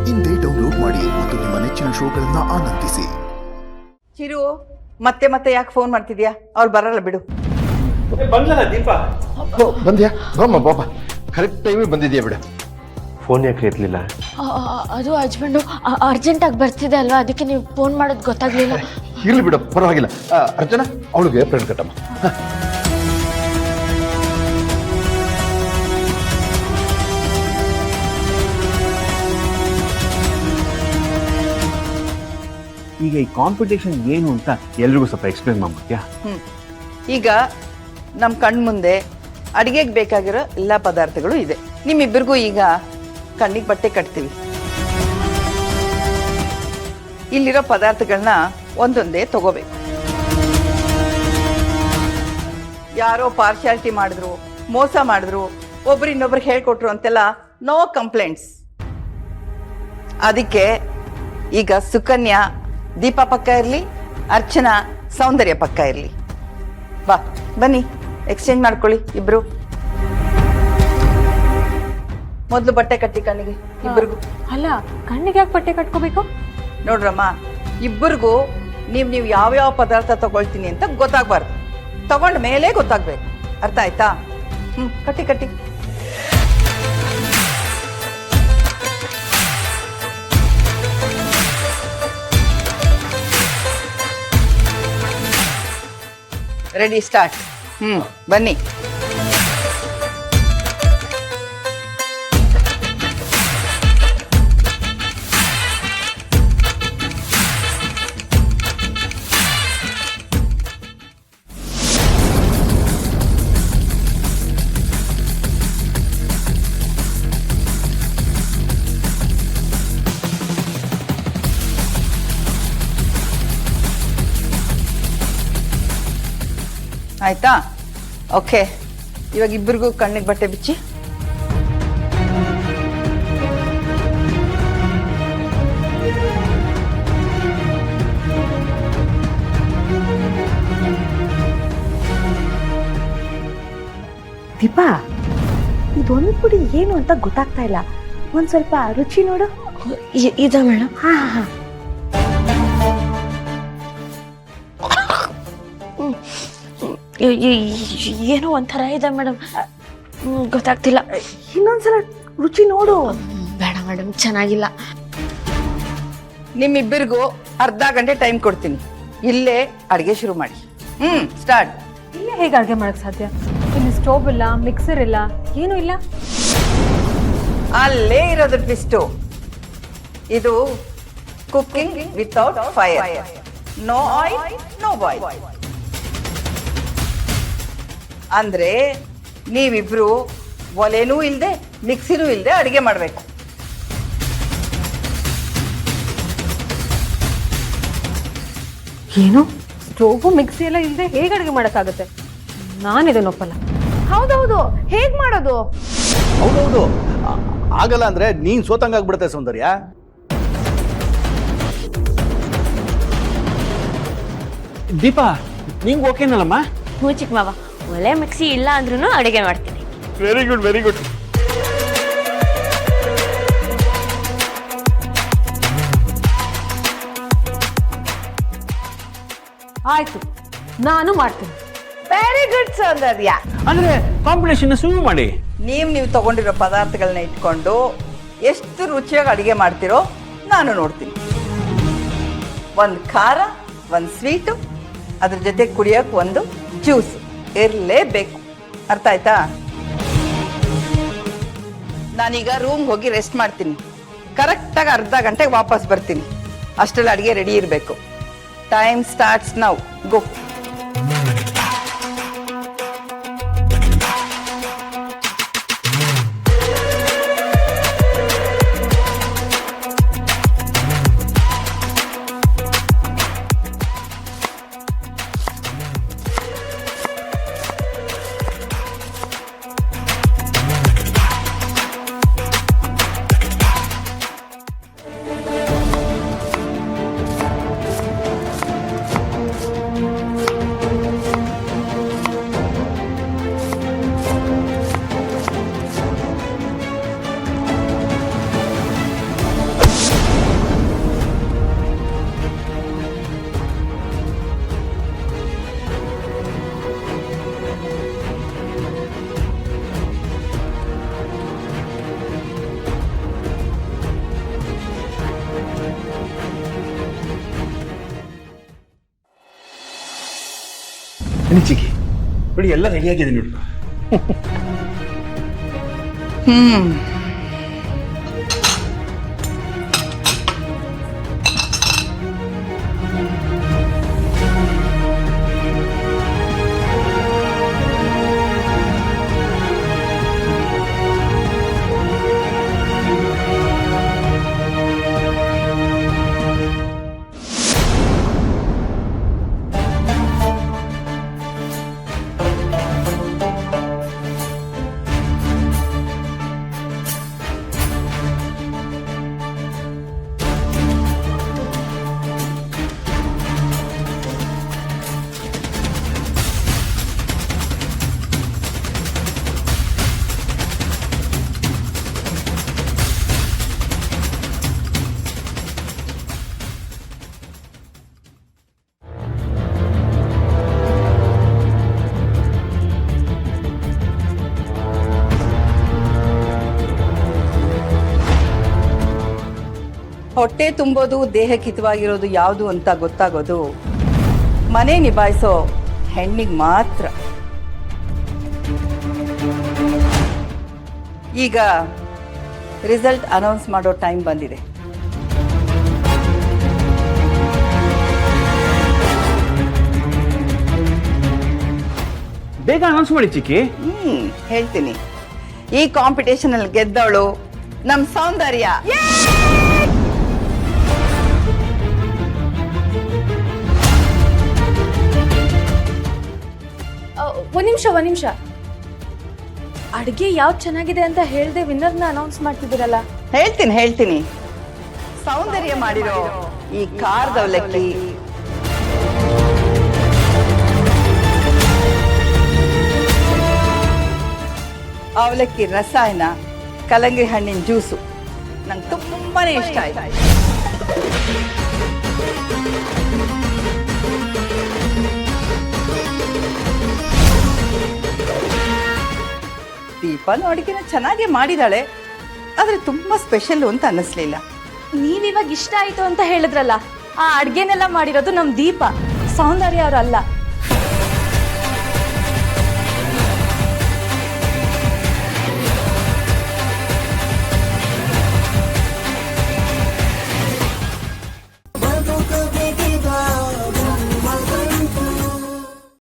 ಇಂದೇ ಡೌನ್ಲೋಡ್ ಮಾಡಿ ಮತ್ತು ನಿಮ್ಮ ನೆಚ್ಚಿನ ಶೋಗಳನ್ನ ಆನಂದಿಸಿ. ಚಿರು, ಮತ್ತೆ ಮತ್ತೆ ಯಾಕೆ ಫೋನ್ ಮಾಡ್ತಿದ್ಯಾ? ಅವ್ರು ಬರಲ್ಲ ಬಿಡು. ಬಂದಲ್ಲ ದೀಪ. ಬಂದ್ಯಾ? ಬಾಮ್ಮ ಬಾಬಾ, ಕರೆಕ್ಟ್ ಟೈಮಿಗೆ ಬಂದಿದ್ಯಾ ಬಿಡ. ಫೋನ್ ಯಾಕೆ ಇರ್ಲಿಲ್ಲ? ಅದು ಹಸ್ಬೆಂಡು ಅರ್ಜೆಂಟಾಗಿ ಬರ್ತಿದೆ ಅಲ್ವಾ, ಅದಕ್ಕೆ ನೀವು ಫೋನ್ ಮಾಡೋದು ಗೊತ್ತಾಗ್ಲಿಲ್ಲ. ಇರ್ಲಿ ಬಿಡ, ಪರವಾಗಿಲ್ಲ. ಅರ್ಚನಾ, ಅವಳಿಗೆ ಫ್ರೆಂಡ್ ಕಟ್ಟಮ್ಮ. ಈಗ ಈ ಕಾಂಪಿಟೇಷನ್ ಏನು ಅಂತ ಎಲ್ರಿಗೂ ಸ್ವಲ್ಪ ಎಕ್ಸ್ಪ್ಲೇನ್ ಮಾಡ್ತೀಯಾ? ಈಗ ನಮ್ಮ ಕಣ್ ಮುಂದೆ ಅಡಿಗೆಗೆ ಬೇಕಾಗಿರೋ ಎಲ್ಲ ಪದಾರ್ಥಗಳು ಇದೆ. ನಿಮ್ಮಿಬ್ಬರಿಗೂ ಈಗ ಕಣ್ಣಿಗೆ ಬಟ್ಟೆ ಕಟ್ತೀವಿ. ಇಲ್ಲಿರೋ ಪದಾರ್ಥಗಳನ್ನ ಒಂದೊಂದೇ ತಗೋಬೇಕು. ಯಾರೋ ಪಾರ್ಶಾಲಿಟಿ ಮಾಡಿದ್ರು, ಮೋಸ ಮಾಡಿದ್ರು, ಒಬ್ರು ಇನ್ನೊಬ್ರಿಗೆ ಹೇಳ್ಕೊಟ್ರು ಅಂತೆಲ್ಲ ನೋ ಕಂಪ್ಲೇಂಟ್ಸ್. ಅದಕ್ಕೆ ಈಗ ಸುಕನ್ಯಾ ದೀಪ ಪಕ್ಕ ಇರಲಿ, ಅರ್ಚನಾ ಸೌಂದರ್ಯ ಪಕ್ಕ ಇರಲಿ. ಬಾ, ಬನ್ನಿ, ಎಕ್ಸ್ಚೇಂಜ್ ಮಾಡ್ಕೊಳ್ಳಿ ಇಬ್ರು. ಮೊದಲು ಬಟ್ಟೆ ಕಟ್ಟಿ ಕಣ್ಣಿಗೆ ಇಬ್ಬರಿಗೂ. ಅಲ್ಲ, ಕಣ್ಣಿಗೆ ಯಾಕೆ ಬಟ್ಟೆ ಕಟ್ಕೋಬೇಕು? ನೋಡ್ರಮ್ಮ, ಇಬ್ಬರಿಗೂ ನೀವು ಯಾವ್ಯಾವ ಪದಾರ್ಥ ತಗೊಳ್ತೀನಿ ಅಂತ ಗೊತ್ತಾಗ್ಬಾರ್ದು. ತಗೊಂಡ ಮೇಲೆ ಗೊತ್ತಾಗ್ಬೇಕು. ಅರ್ಥ ಆಯ್ತಾ? ಕಟ್ಟಿ ಕಟ್ಟಿ. Ready, start. ಬನ್ನಿ. ಆಯ್ತಾ? ಓಕೆ, ಇವಾಗ ಇಬ್ಬರಿಗೂ ಕಣ್ಣಿಗೆ ಬಟ್ಟೆ ಬಿಚ್ಚಿ. ದೀಪಾ, ಇದೊಂದು ಪುಡಿ ಏನು ಅಂತ ಗೊತ್ತಾಗ್ತಾ ಇಲ್ಲ. ಒಂದ್ ಸ್ವಲ್ಪ ರುಚಿ ನೋಡು. ಇದೆ ಮೇಡಮ್. ಹಾ ಹಾ, ಏನೋ ಒಂಥರ ಇದೆ ಮೇಡಮ್, ಗೊತ್ತಾಗ್ತಿಲ್ಲ. ಇನ್ನೊಂದ್ಸಲ ರುಚಿ ನೋಡು. ಬೇಡ ಮೇಡಮ್, ಚೆನ್ನಾಗಿಲ್ಲ. ನಿಮ್ಮಿಬ್ಬರಿಗೂ ಅರ್ಧ ಗಂಟೆ ಟೈಮ್ ಕೊಡ್ತೀನಿ. ಇಲ್ಲೇ ಅಡಿಗೆ ಶುರು ಮಾಡಿ. ಸ್ಟಾರ್ಟ್. ಇಲ್ಲೇ ಹೇಗೆ ಅಡುಗೆ ಮಾಡಕ್ ಸಾಧ್ಯ? ಇಲ್ಲಿ ಸ್ಟೋವ್ ಇಲ್ಲ, ಮಿಕ್ಸರ್ ಇಲ್ಲ, ಏನೂ ಇಲ್ಲ. ಅಲ್ಲೇ ಇರೋದು ಟ್ವಿಸ್ಟು. ಇದು cooking without fire. No oil, no boil. ಅಂದ್ರೆ ನೀವಿಬ್ರು ಒಲೆನೂ ಇಲ್ಲದೆ, ಮಿಕ್ಸಿನೂ ಇಲ್ಲದೆ ಅಡಿಗೆ ಮಾಡಬೇಕು. ಏನು? ಸ್ಟೋವು ಮಿಕ್ಸಿ ಎಲ್ಲ ಇಲ್ಲದೆ ಹೇಗೆ ಅಡುಗೆ ಮಾಡೋಕ್ಕಾಗುತ್ತೆ? ನಾನಿದನ್ನು ಒಪ್ಪಲ್ಲ. ಹೌದೌದು, ಹೇಗ್ ಮಾಡೋದು? ಹೌದೌದು, ಆಗಲ್ಲ ಅಂದ್ರೆ ನೀನ್ ಸೋತಂಗಾಗ್ಬಿಡುತ್ತೆ ಸೌಂದರ್ಯ. ದೀಪ, ನಿಂಗೆ ಓಕೆನಲ್ಲಮ್ಮ? ಹ್ಞೂ ಚಿಕ್ಕ ಮಾವ, ಒಲೆ ಮಿಕ್ಸಿ ಇಲ್ಲ ಅಂದ್ರೂ ಅಡುಗೆ ಮಾಡ್ತೀನಿ. Very good, very good. ಆಯ್ತು, ನಾನು ಮಾಡ್ತೀನಿ. ವೆರಿ ಗುಡ್ ಸೌಂದರ್ಯ. ಅಂದ್ರೆ ಕಾಂಪಿಟೇಷನ್ ಶುರು ಮಾಡಿ. ನೀವು ತಗೊಂಡಿರೋ ಪದಾರ್ಥಗಳನ್ನ ಇಟ್ಕೊಂಡು ಎಷ್ಟು ರುಚಿಯಾಗಿ ಅಡಿಗೆ ಮಾಡ್ತಿರೋ ನಾನು ನೋಡ್ತೀನಿ. ಒಂದು ಖಾರ, ಒಂದು ಸ್ವೀಟು, ಅದ್ರ ಜೊತೆ ಕುಡಿಯೋಕೆ ಒಂದು ಜ್ಯೂಸ್ ಇರಲೇಬೇಕು. ಅರ್ಥ ಆಯ್ತಾ? ನಾನೀಗ ರೂಮ್ಗೆ ಹೋಗಿ ರೆಸ್ಟ್ ಮಾಡ್ತೀನಿ. ಕರೆಕ್ಟಾಗಿ ಅರ್ಧ ಗಂಟೆಗೆ ವಾಪಸ್ ಬರ್ತೀನಿ. ಅಷ್ಟರಲ್ಲಿ ಅಡಿಗೆ ರೆಡಿ ಇರಬೇಕು. Time starts now. ಗೋ. ಬನ್ನಿ ಚಿಕ್ಕಿ ನೋಡಿ ಎಲ್ಲ ರೆಡಿಯಾಗಿದೆ ನೋಡಿ. ಹ್ಮ್ ಹೊಟ್ಟೆ ತುಂಬೋದು ದೇಹಕ್ಕೆ ಹಿತವಾಗಿರೋದು ಯಾವುದು ಅಂತ ಗೊತ್ತಾಗೋದು ಮನೆ ನಿಭಾಯಿಸೋ ಹೆಣ್ಣಿಗೆ ಮಾತ್ರ. ಈಗ ರಿಸಲ್ಟ್ ಅನೌನ್ಸ್ ಮಾಡೋ ಟೈಮ್ ಬಂದಿದೆ. ಬೇಗ ಅನೌನ್ಸ್ ಮಾಡಿ ಚಿಕ್ಕಿ. ಹೇಳ್ತೀನಿ. ಈ ಕಾಂಪಿಟೇಷನ್ ಅಲ್ಲಿ ಗೆದ್ದವಳು ನಮ್ ಸೌಂದರ್ಯ. ಒಂದ್ ನಿಮಿಷ ಅಡ್ಗೆ ಯಾವ್ದು ಚೆನ್ನಾಗಿದೆ ಅಂತ ಹೇಳ್ದೆ ವಿನ್ನರ್ನ ಅನೌನ್ಸ್ ಮಾಡ್ತಿದ್ದೀರಲ್ಲ. ಹೇಳ್ತೀನಿ. ಸೌಂದರ್ಯ ಮಾಡಿರೋ ಈ ಖಾರದ ಅವಲಕ್ಕಿ ಅವಲಕ್ಕಿ ರಸಾಯನ ಕಲ್ಲಂಗಡಿ ಹಣ್ಣಿನ ಜ್ಯೂಸು ನಂಗೆ ತುಂಬಾನೇ ಇಷ್ಟ ಆಯ್ತು. ದೀಪಾನು ಅಡುಗೆನ ಚೆನ್ನಾಗಿ ಮಾಡಿದಾಳೆ, ಆದ್ರೆ ತುಂಬಾ ಸ್ಪೆಷಲ್ ಅಂತ ಅನ್ನಿಸ್ಲಿಲ್ಲ. ನೀವಿವಾಗ ಇಷ್ಟ ಆಯ್ತು ಅಂತ ಹೇಳಿದ್ರಲ್ಲ, ಆ ಅಡ್ಗೆನೆಲ್ಲ ಮಾಡಿರೋದು ನಮ್ ದೀಪ, ಸೌಂದರ್ಯ ಅವರಲ್ಲ.